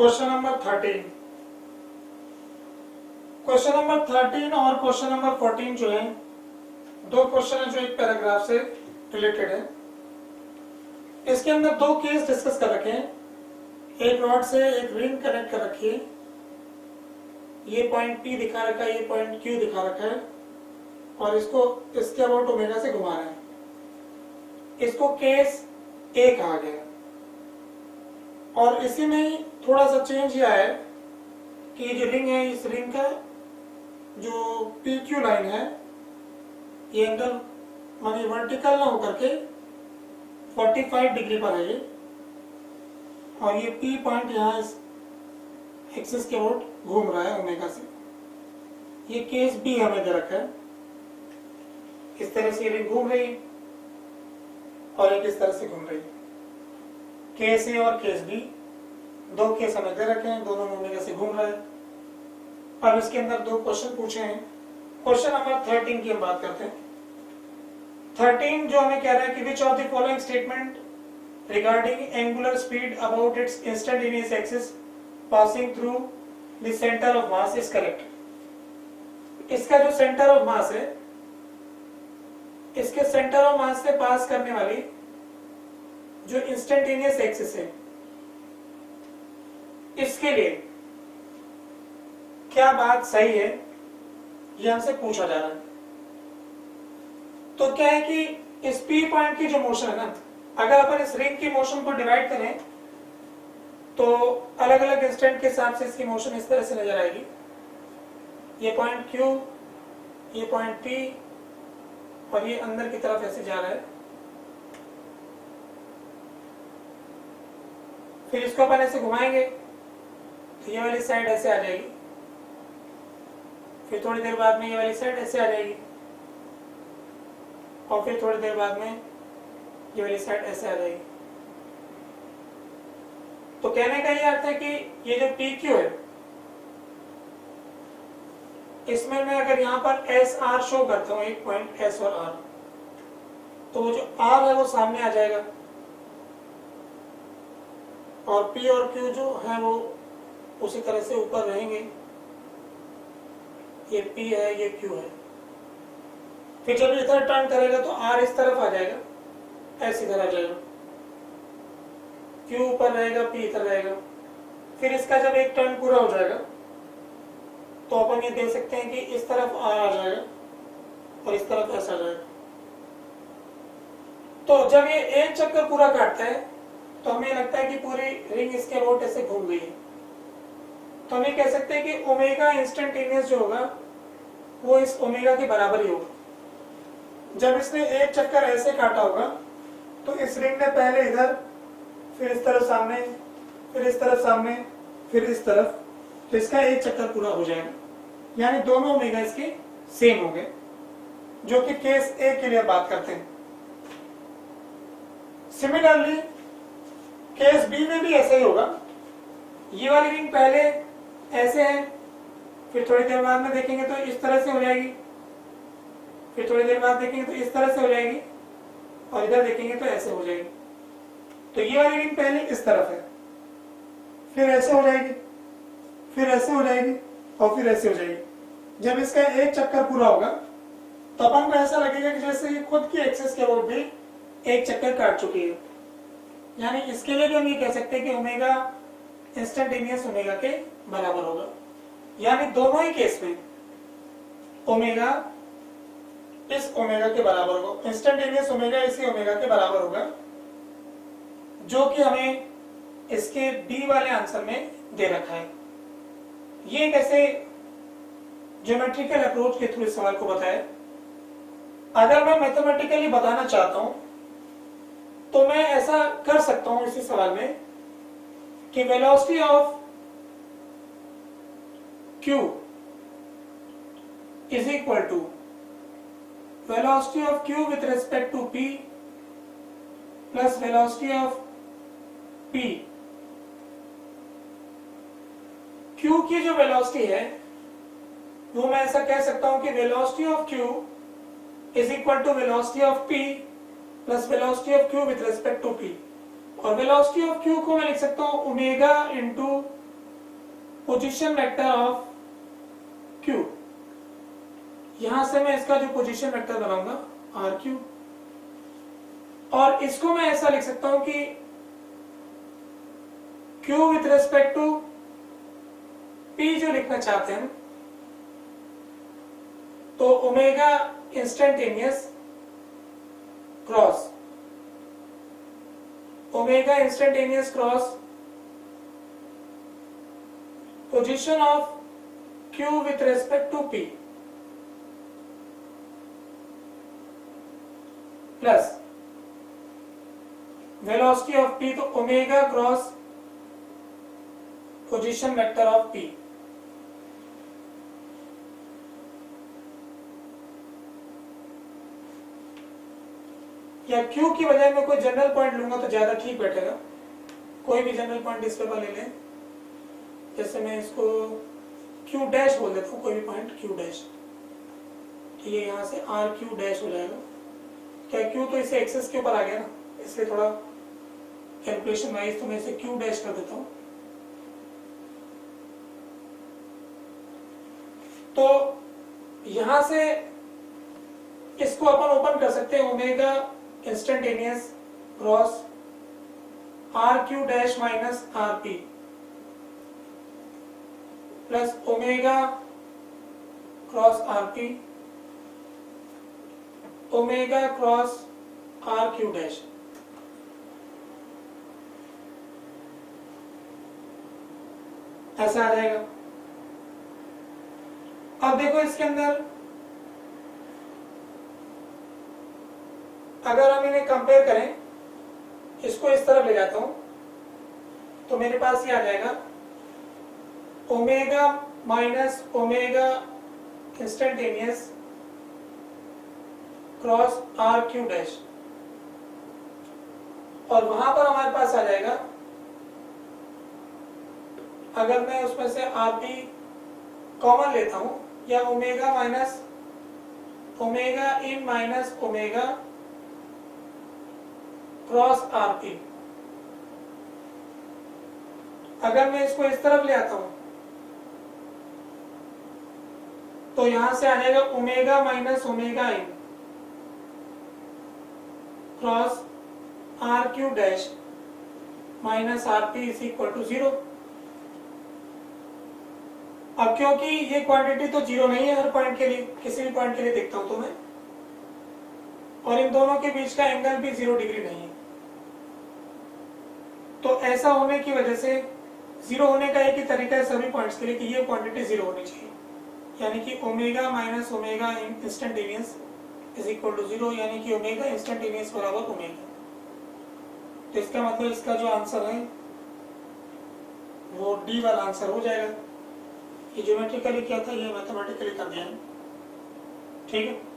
Question number 13। Question number 13 और question number 14 जो है दो क्वेश्चन है जो एक पैराग्राफ से रिलेटेड है। इसके अंदर दो केस डिस्कस कर रखे हैं। एक रॉड से एक रिंग कनेक्ट कर रखी है, ये पॉइंट P दिखा रखा है, ये पॉइंट Q दिखा रखा है और इसको इसके अबाउट ओमेगा से घुमा रहे हैं। इसको केस A कहा गया और इसी में ही थोड़ा सा चेंज यह है कि जो रिंग है, इस रिंग का जो PQ लाइन है ये एंगल मानी वर्टिकल ना होकर के 45 डिग्री पर है ये, और ये P पॉइंट यहाँ इस एक्सिस के अबाउट घूम रहा है ओमेगा से। ये केस B हमें दे रखा है। इस तरह से ये रिंग घूम रही है और एक इस तरह से घूम रही है। केस A और केस B दो केस हमें दे रखे हैं, दोनों में ओमेगा से घूम रहा है। अब इसके अंदर दो क्वेश्चन पूछे हैं। क्वेश्चन नंबर 13 की हम बात करते हैं। 13 जो हमें कह रहा है कि which of the following statement regarding angular speed about it's instantaneous axis passing through the centre of mass is correct. इसका जो सेंटर ऑफ मास है, इसके सेंटर ऑफ मास से पास करने वाली जो इंस्टेंटेनियस एक्सिस है, इसके लिए क्या बात सही है, ये हमसे पूछा जा रहा है। तो क्या है कि इस P पॉइंट की जो मोशन है ना, अगर अपन इस रिंग की मोशन को डिवाइड करें तो अलग अलग इंस्टेंट के हिसाब से इसकी मोशन इस तरह से नजर आएगी। ये पॉइंट Q, ये पॉइंट P और ये अंदर की तरफ ऐसे जा रहा है। फिर इसको अपन ऐसे घुमाएंगे तो ये वाली साइड ऐसे आ जाएगी, फिर थोड़ी देर बाद में ये वाली साइड ऐसे आ जाएगी और फिर थोड़ी देर बाद में ये वाली साइड ऐसे आ जाएगी। तो कहने का ये अर्थ है कि ये जो PQ है, इसमें मैं अगर यहाँ पर SR शो करता हूँ, एक पॉइंट S और R, तो वो जो R है वो सामने आ जाएगा और P और Q जो है वो उसी तरह से ऊपर रहेंगे। ये P है, ये Q है। फिर जब इधर टर्न करेगा तो R इस तरफ आ जाएगा, S इधर आ जाएगा, Q ऊपर रहेगा, P इधर रहेगा। फिर इसका जब एक टर्न पूरा हो जाएगा तो अपन ये देख सकते हैं कि इस तरफ R आ जाएगा और इस तरफ S आ जाएगा। तो जब ये एक चक्कर पूरा काटता है तो हमें लगता है कि पूरी रिंग इसके अबाउट ऐसे घूम गई है। तो हम ये कह सकते हैं कि ओमेगा इंस्टेंटेनियस जो होगा वो इस ओमेगा के बराबर ही होगा। जब इसने एक चक्कर ऐसे काटा होगा तो इस रिंग ने पहले इधर, फिर इस तरफ सामने, फिर इस तरफ सामने, फिर इस तरफ, तो इसका एक चक्कर पूरा हो जाएगा। यानी दोनों ओमेगा इसके सेम हो गए, जो कि केस A के लिए बात करते हैं। सिमिलरली केस B में भी ऐसा ही होगा। ये वाली रिंग पहले ऐसे है, फिर थोड़ी देर बाद में देखेंगे तो इस तरह से हो जाएगी, फिर थोड़ी देर बाद देखेंगे तो इस तरह से हो जाएगी और इधर देखेंगे तो ऐसे हो जाएगी। तो ये वाली रिंग पहले इस तरफ है, फिर ऐसे हो जाएगी, फिर ऐसे हो जाएगी और फिर ऐसे हो जाएगी। जब इसका एक चक्कर पूरा होगा तो अपन को ऐसा लगेगा कि जैसे ये खुद की एक्सिस के अबाउट भी एक चक्कर काट चुकी है। यानी इसके लिए भी हम ये कह सकते हैं कि ओमेगा इंस्टेंटेनियस ओमेगा के बराबर होगा। यानी दोनों ही केस में ओमेगा इस ओमेगा के बराबर होगा, इंस्टेंटेनियस ओमेगा इसी ओमेगा के बराबर होगा, जो कि हमें इसके B वाले आंसर में दे रखा है। ये कैसे ज्योमेट्रिकल अप्रोच के थ्रू इस सवाल को बताया। अगर मैं मैथमेटिकली बताना चाहता हूं तो मैं ऐसा कर सकता हूं इसी सवाल में कि velocity of Q is equal to velocity of Q with respect to P plus velocity of P। Q की जो वेलोसिटी है वो मैं ऐसा कह सकता हूं कि velocity of Q is equal to velocity of P plus velocity of Q with respect to P। और वेलोसिटी ऑफ Q को मैं लिख सकता हूं omega into position vector of Q, यहां से मैं इसका जो पोजीशन वेक्टर बनाऊंगा RQ, और इसको मैं ऐसा लिख सकता हूं कि Q with respect to P जो लिखना चाहते हैं, तो omega instantaneous cross position of Q with respect to P plus velocity of P, तो omega cross position vector of P। या Q की बजाय मैं कोई जनरल पॉइंट लूंगा तो ज्यादा ठीक बैठेगा। कोई भी जनरल पॉइंट इस पेपर ले लें, जैसे मैं इसको Q डैश बोल देता हूँ, कोई भी पॉइंट Q डैश, ठीक है। यहाँ से RQ डैश हो जाएगा। क्या Q तो इसे एक्सेस के ऊपर आ गया ना, इसलिए थोड़ा कैलकुलेशन वाइज तो मैं इसे Q डैश कर देता हूँ। तो यहां से इसको अपन ओपन कर सकते हैं, omega instantaneous cross RQ dash minus RP plus omega cross RP omega cross RQ dash. ऐसा आ जाएगा। अब देखो इसके अंदर अगर हम इन्हें कंपेयर करें, इसको इस तरफ ले जाता हूं, तो मेरे पास ये आ जाएगा omega minus omega instantaneous cross RQ dash, और वहां पर हमारे पास आ जाएगा, अगर मैं उसमें से RP कॉमन लेता हूं, या ओमेगा माइनस ओमेगा इन माइनस ओमेगा क्रॉस RP, अगर मैं इसको इस तरफ ले आता हूं तो यहां से आ जाएगा omega minus omega in cross RQ dash minus RP is equal to 0। अब क्योंकि ये क्वांटिटी तो 0 नहीं है हर पॉइंट के लिए, किसी भी पॉइंट के लिए देखता हूं तो मैं, और इन दोनों के बीच का एंगल भी 0 डिग्री नहीं है, तो ऐसा होने की वजह से 0 होने का एक ही तरीका है सभी पॉइंट्स के लिए कि ये क्वांटिटी 0 होनी चाहिए, यानी कि omega minus omega instantaneous is equal to 0, यानी कि ओमेगा इंस्टेंटेनियस बराबर ओमेगा। तो इसका मतलब इसका जो आंसर है वो डी वाला आंसर हो जाएगा। ये ज्योमेट्रिकली क्या था, ये मैथमेटिकली कर दिया है, ठीक है।